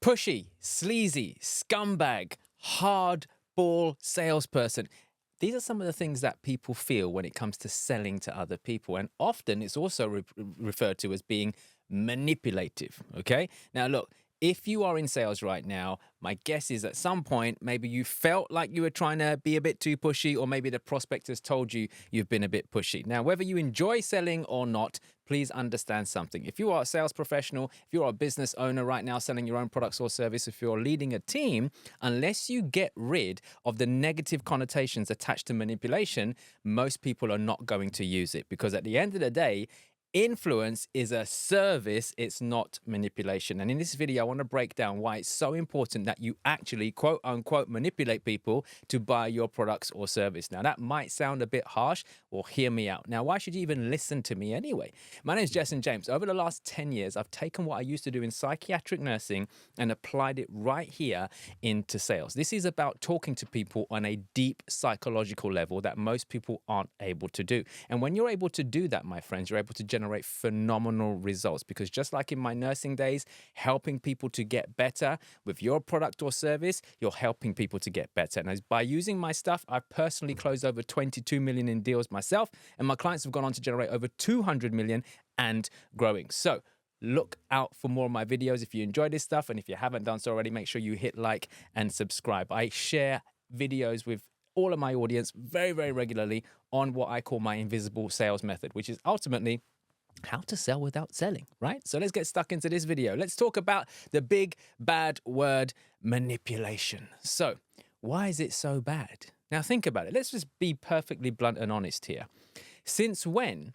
Pushy, sleazy, scumbag, hardball salesperson. These are some of the things that people feel when it comes to selling to other people. And often it's also referred to as being manipulative. Okay. Now, look, if you are in sales right now, my guess is at some point, maybe you felt like you were trying to be a bit too pushy, or maybe the prospect has told you you've been a bit pushy. Now, whether you enjoy selling or not, please understand something. If you are a sales professional, if you're a business owner right now selling your own products or service, if you're leading a team, unless you get rid of the negative connotations attached to manipulation, most people are not going to use it, because at the end of the day, influence is a service, it's not manipulation. And in this video, I want to break down why it's so important that you actually, quote unquote, manipulate people to buy your products or service. Now, that might sound a bit harsh, or hear me out. Now, why should you even listen to me anyway? My name is Jason James. Over the last 10 years, I've taken what I used to do in psychiatric nursing and applied it right here into sales. This is about talking to people on a deep psychological level that most people aren't able to do. And when you're able to do that, my friends, you're able to generate phenomenal results, because just like in my nursing days, helping people to get better with your product or service, you're helping people to get better. And by using my stuff, I've personally closed over 22 million in deals myself, and my clients have gone on to generate over 200 million and growing. So look out for more of my videos if you enjoy this stuff. And if you haven't done so already, make sure you hit like and subscribe. I share videos with all of my audience very, very regularly on what I call my invisible sales method, which is ultimately how to sell without selling, right? So let's get stuck into this video. Let's talk about the big bad word, manipulation. So why is it so bad? Now think about it. Let's just be perfectly blunt and honest here. Since when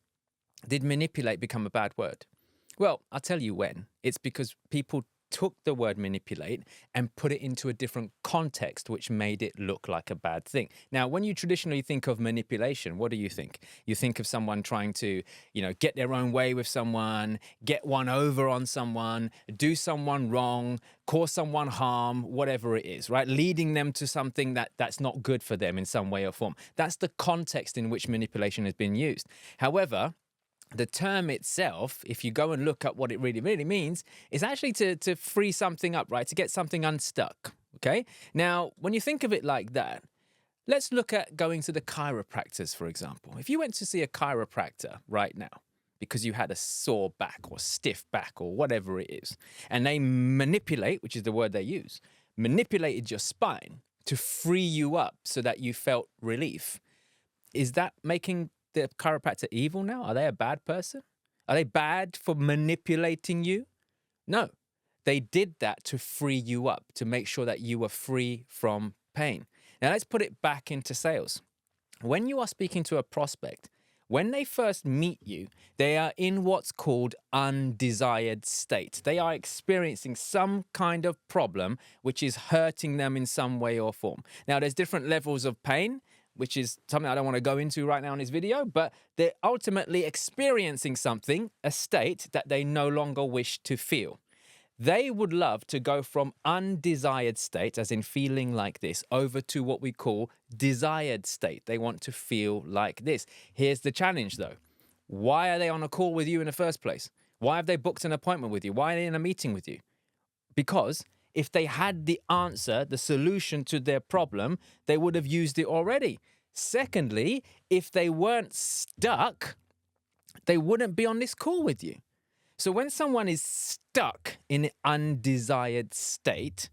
did manipulate become a bad word? Well, I'll tell you when. It's because people took the word manipulate and put it into a different context, which made it look like a bad thing. Now, when you traditionally think of manipulation, what do you think? You think of someone trying to, get their own way with someone, get one over on someone, do someone wrong, cause someone harm, whatever it is, right? Leading them to something that's not good for them in some way or form. That's the context in which manipulation has been used. However, the term itself, if you go and look up what it really, really means, is actually to free something up, right? To get something unstuck, okay? Now, when you think of it like that, let's look at going to the chiropractors, for example. If you went to see a chiropractor right now because you had a sore back or stiff back or whatever it is, and they manipulate, which is the word they use, manipulated your spine to free you up so that you felt relief, is that making the chiropractor evil now? Are they a bad person? Are they bad for manipulating you? No, they did that to free you up, to make sure that you were free from pain. Now let's put it back into sales. When you are speaking to a prospect, when they first meet you, they are in what's called undesired state. They are experiencing some kind of problem which is hurting them in some way or form. Now, there's different levels of pain, which is something I don't want to go into right now in this video, but they're ultimately experiencing something, a state that they no longer wish to feel. They would love to go from undesired state, as in feeling like this, over to what we call desired state. They want to feel like this. Here's the challenge though. Why are they on a call with you in the first place? Why have they booked an appointment with you? Why are they in a meeting with you? Because if they had the answer, the solution to their problem, they would have used it already. Secondly, if they weren't stuck, they wouldn't be on this call with you. So when someone is stuck in an undesired state,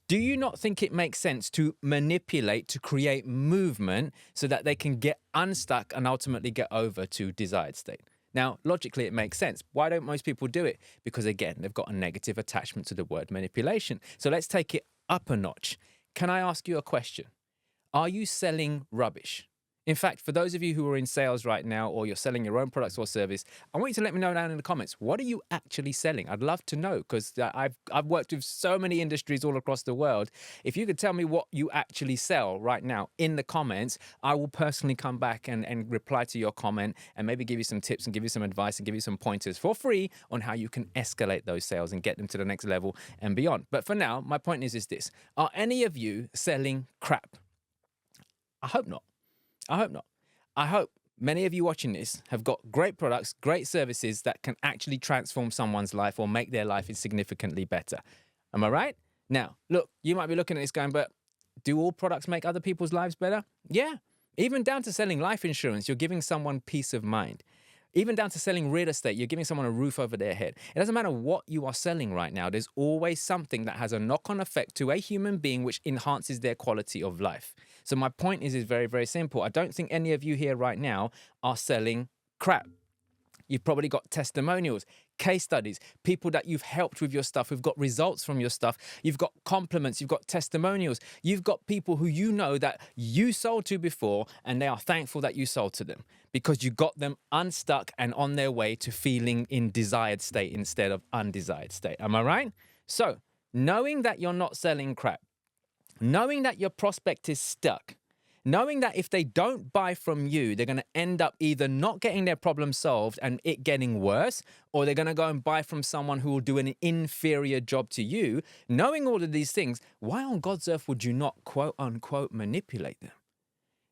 do you not think it makes sense to manipulate, to create movement so that they can get unstuck and ultimately get over to desired state? Now, logically, it makes sense. Why don't most people do it? Because, again, they've got a negative attachment to the word manipulation. So let's take it up a notch. Can I ask you a question? Are you selling rubbish? In fact, for those of you who are in sales right now, or you're selling your own products or service, I want you to let me know down in the comments, what are you actually selling? I'd love to know, because I've worked with so many industries all across the world. If you could tell me what you actually sell right now in the comments, I will personally come back and reply to your comment and maybe give you some tips and give you some advice and give you some pointers for free on how you can escalate those sales and get them to the next level and beyond. But for now, my point is this. Are any of you selling crap? I hope not. I hope not. I hope many of you watching this have got great products, great services that can actually transform someone's life or make their life significantly better. Am I right? Now, look, you might be looking at this going, but do all products make other people's lives better? Yeah. Even down to selling life insurance, you're giving someone peace of mind. Even down to selling real estate, you're giving someone a roof over their head. It doesn't matter what you are selling right now, there's always something that has a knock on effect to a human being which enhances their quality of life. So, my point is very, very simple. I don't think any of you here right now are selling crap. You've probably got testimonials, case studies, people that you've helped with your stuff, who've got results from your stuff. You've got compliments, you've got testimonials. You've got people who you know that you sold to before, and they are thankful that you sold to them because you got them unstuck and on their way to feeling in desired state instead of undesired state. Am I right? So, knowing that you're not selling crap, knowing that your prospect is stuck, knowing that if they don't buy from you, they're going to end up either not getting their problem solved and it getting worse, or they're going to go and buy from someone who will do an inferior job to you. Knowing all of these things, why on God's earth would you not quote unquote manipulate them?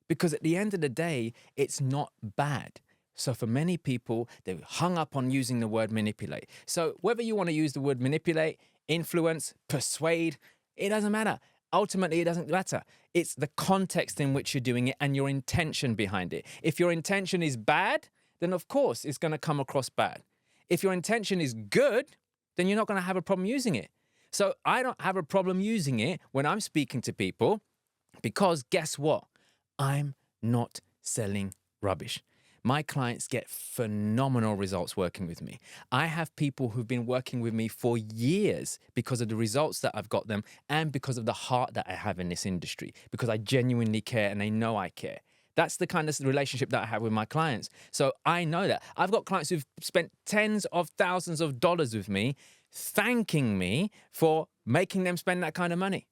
Because at the end of the day, it's not bad. So for many people, they're hung up on using the word manipulate. So whether you want to use the word manipulate, influence, persuade, it doesn't matter. Ultimately, it doesn't matter. It's the context in which you're doing it and your intention behind it. If your intention is bad, then of course it's going to come across bad. If your intention is good, then you're not going to have a problem using it. So I don't have a problem using it when I'm speaking to people because guess what? I'm not selling rubbish. My clients get phenomenal results working with me. I have people who've been working with me for years because of the results that I've got them and because of the heart that I have in this industry, because I genuinely care and they know I care. That's the kind of relationship that I have with my clients. So I know that. I've got clients who've spent tens of thousands of dollars with me, thanking me for making them spend that kind of money.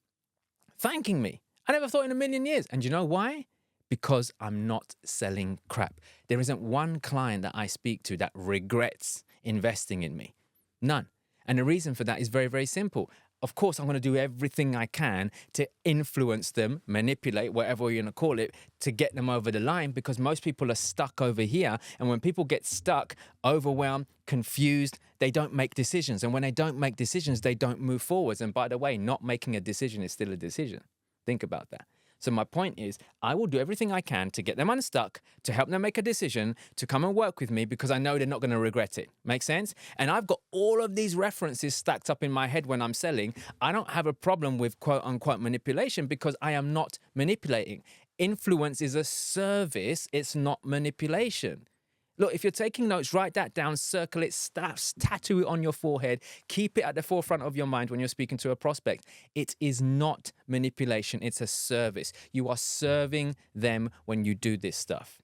Thanking me. I never thought in a million years. And you know why? Because I'm not selling crap. There isn't one client that I speak to that regrets investing in me. None. And the reason for that is very, very simple. Of course, I'm going to do everything I can to influence them, manipulate, whatever you're going to call it, to get them over the line because most people are stuck over here. And when people get stuck, overwhelmed, confused, they don't make decisions. And when they don't make decisions, they don't move forwards. And by the way, not making a decision is still a decision. Think about that. So my point is, I will do everything I can to get them unstuck, to help them make a decision, to come and work with me because I know they're not going to regret it. Make sense? And I've got all of these references stacked up in my head when I'm selling. I don't have a problem with quote unquote manipulation because I am not manipulating. Influence is a service. It's not manipulation. Look, if you're taking notes, write that down, circle it, tattoo it on your forehead, keep it at the forefront of your mind when you're speaking to a prospect. It is not manipulation, it's a service. You are serving them when you do this stuff.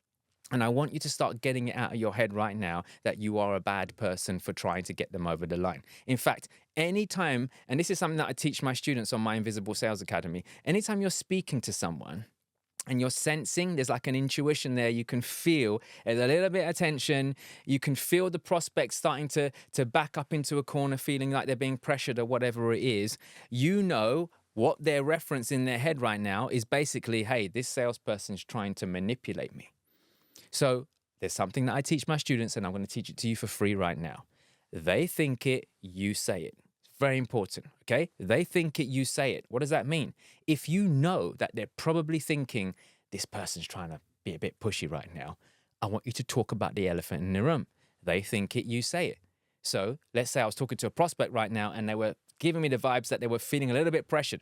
And I want you to start getting it out of your head right now that you are a bad person for trying to get them over the line. In fact, anytime, and this is something that I teach my students on my Invisible Sales Academy, anytime you're speaking to someone, and you're sensing, there's like an intuition there. You can feel there's a little bit of tension. You can feel the prospect starting to back up into a corner, feeling like they're being pressured or whatever it is. You know what their reference in their head right now is basically, hey, this salesperson's trying to manipulate me. So there's something that I teach my students, and I'm going to teach it to you for free right now. They think it, you say it. Very important, okay? They think it, you say it. What does that mean? If you know that they're probably thinking, this person's trying to be a bit pushy right now, I want you to talk about the elephant in the room. They think it, you say it. So let's say I was talking to a prospect right now and they were giving me the vibes that they were feeling a little bit pressured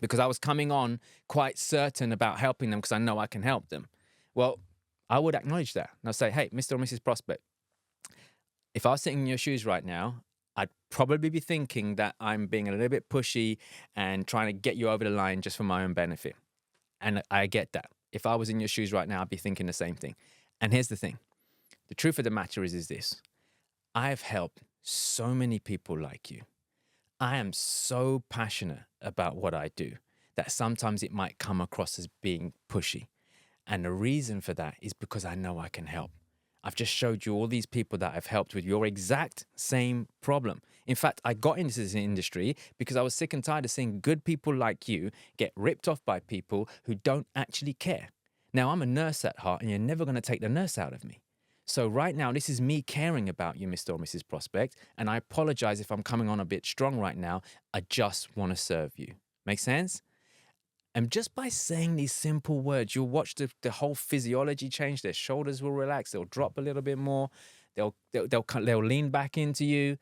because I was coming on quite certain about helping them because I know I can help them. Well, I would acknowledge that. And I'll say, hey, Mr. or Mrs. Prospect, if I was sitting in your shoes right now, I'd probably be thinking that I'm being a little bit pushy and trying to get you over the line just for my own benefit. And I get that. If I was in your shoes right now, I'd be thinking the same thing. And here's the thing. The truth of the matter is this. I've helped so many people like you. I am so passionate about what I do that sometimes it might come across as being pushy. And the reason for that is because I know I can help. I've just showed you all these people that I've helped with your exact same problem. In fact, I got into this industry because I was sick and tired of seeing good people like you get ripped off by people who don't actually care. Now, I'm a nurse at heart, and you're never going to take the nurse out of me. So right now, this is me caring about you, Mr. or Mrs. Prospect, and I apologize if I'm coming on a bit strong right now. I just want to serve you. Make sense? And just by saying these simple words, you'll watch the whole physiology change. Their shoulders will relax. They'll drop a little bit more. They'll lean back into you.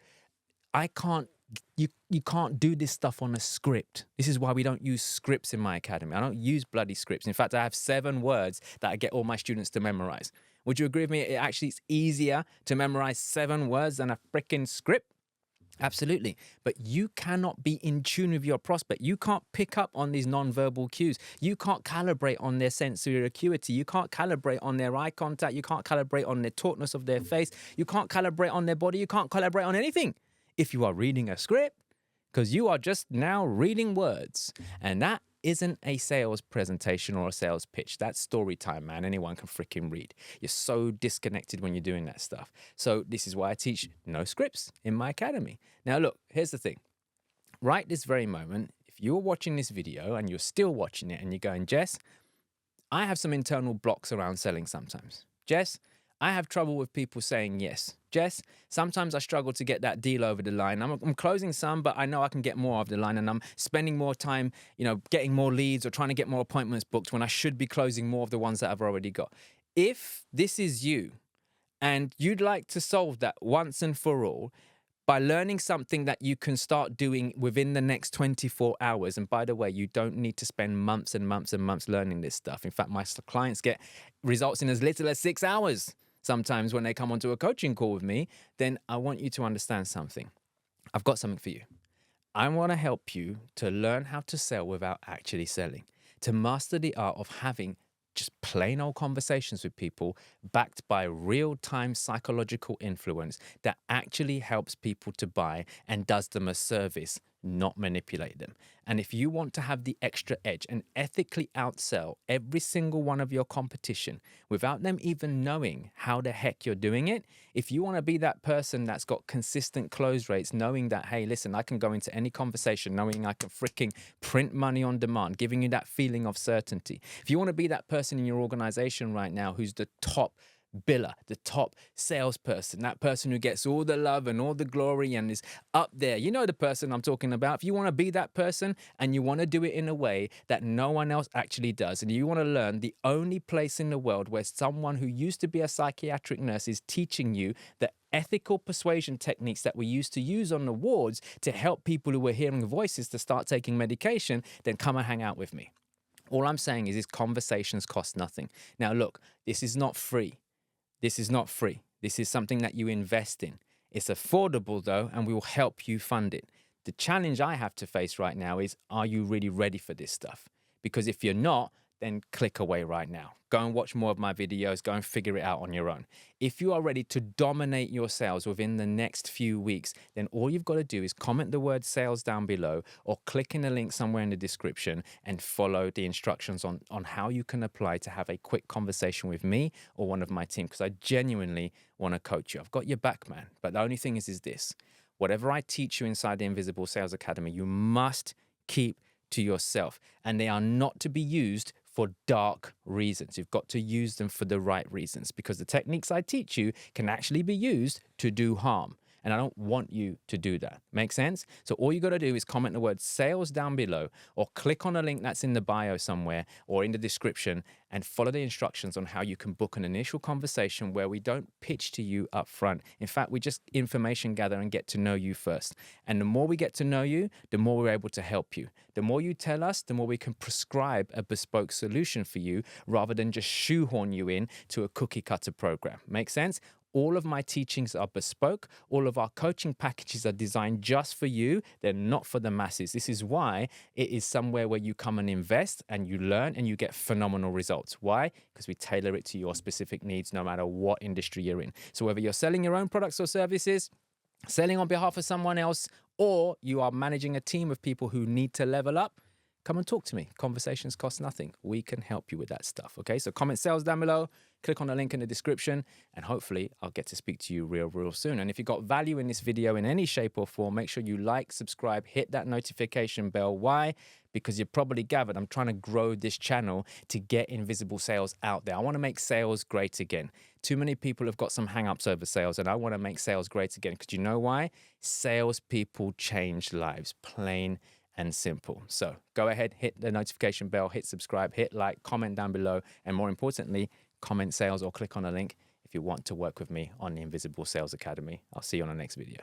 I can't. You can't do this stuff on a script. This is why we don't use scripts in my academy. I don't use bloody scripts. In fact, I have 7 words that I get all my students to memorize. Would you agree with me? It actually is easier to memorize 7 words than a freaking script. Absolutely. But you cannot be in tune with your prospect. You can't pick up on these non-verbal cues. You can't calibrate on their sensory acuity. You can't calibrate on their eye contact. You can't calibrate on the tautness of their face. You can't calibrate on their body. You can't calibrate on anything if you are reading a script, because you are just now reading words. And that isn't a sales presentation or a sales pitch. That's story time, man. Anyone can freaking read. You're so disconnected when you're doing that stuff. So this is why I teach no scripts in my academy. Now, look, here's the thing. Right this very moment, if you're watching this video and you're still watching it and you're going, Jess, I have some internal blocks around selling sometimes. Jess, I have trouble with people saying yes. Jess, sometimes I struggle to get that deal over the line. I'm closing some, but I know I can get more of the line, and I'm spending more time, getting more leads or trying to get more appointments booked when I should be closing more of the ones that I've already got. If this is you and you'd like to solve that once and for all, by learning something that you can start doing within the next 24 hours. And by the way, you don't need to spend months and months and months learning this stuff. In fact, my clients get results in as little as 6 hours sometimes when they come onto a coaching call with me. Then I want you to understand something. I've got something for you. I want to help you to learn how to sell without actually selling, to master the art of having just plain old conversations with people backed by real-time psychological influence that actually helps people to buy and does them a service, not manipulate them. And if you want to have the extra edge and ethically outsell every single one of your competition without them even knowing how the heck you're doing it, if you want to be that person that's got consistent close rates, knowing that, hey, listen, I can go into any conversation, knowing I can freaking print money on demand, giving you that feeling of certainty. If you want to be that person in your organization right now who's the top biller, the top salesperson, that person who gets all the love and all the glory and is up there. You know the person I'm talking about. If you want to be that person and you want to do it in a way that no one else actually does, and you want to learn the only place in the world where someone who used to be a psychiatric nurse is teaching you the ethical persuasion techniques that we used to use on the wards to help people who were hearing voices to start taking medication, then come and hang out with me. All I'm saying is these conversations cost nothing. Now, look, this is not free. This is not free. This is something that you invest in. It's affordable though, and we will help you fund it. The challenge I have to face right now is, are you really ready for this stuff? Because if you're not, then click away right now. Go and watch more of my videos. Go and figure it out on your own. If you are ready to dominate your sales within the next few weeks, then all you've got to do is comment the word sales down below or click in the link somewhere in the description and follow the instructions on how you can apply to have a quick conversation with me or one of my team, because I genuinely want to coach you. I've got your back, man. But the only thing is this. Whatever I teach you inside the Invisible Sales Academy, you must keep to yourself, and they are not to be used for dark reasons. You've got to use them for the right reasons, because the techniques I teach you can actually be used to do harm. And I don't want you to do that. Make sense? So all you got to do is comment the word sales down below or click on a link that's in the bio somewhere or in the description and follow the instructions on how you can book an initial conversation where we don't pitch to you up front. In fact, we just information gather and get to know you first. And the more we get to know you, the more we're able to help you. The more you tell us, the more we can prescribe a bespoke solution for you rather than just shoehorn you in to a cookie cutter program. Make sense? All of my teachings are bespoke. All of our coaching packages are designed just for you. They're not for the masses. This is why it is somewhere where you come and invest and you learn and you get phenomenal results. Why? Because we tailor it to your specific needs no matter what industry you're in. So whether you're selling your own products or services, selling on behalf of someone else, or you are managing a team of people who need to level up, come and talk to me. Conversations cost nothing. We can help you with that stuff. Okay, so comment sales down below, click on the link in the description, and hopefully I'll get to speak to you real soon. And if you got value in this video in any shape or form, make sure you like, subscribe, hit that notification bell. Why? Because you probably gathered I'm trying to grow this channel to get invisible sales out there. I want to make sales great again. Too many people have got some hang-ups over sales, and I want to make sales great again. Because you know why? Salespeople change lives, plain and simple. So go ahead, hit the notification bell, hit subscribe, hit like, comment down below, and more importantly, comment sales or click on a link if you want to work with me on the Invisible Sales Academy. I'll see you on the next video.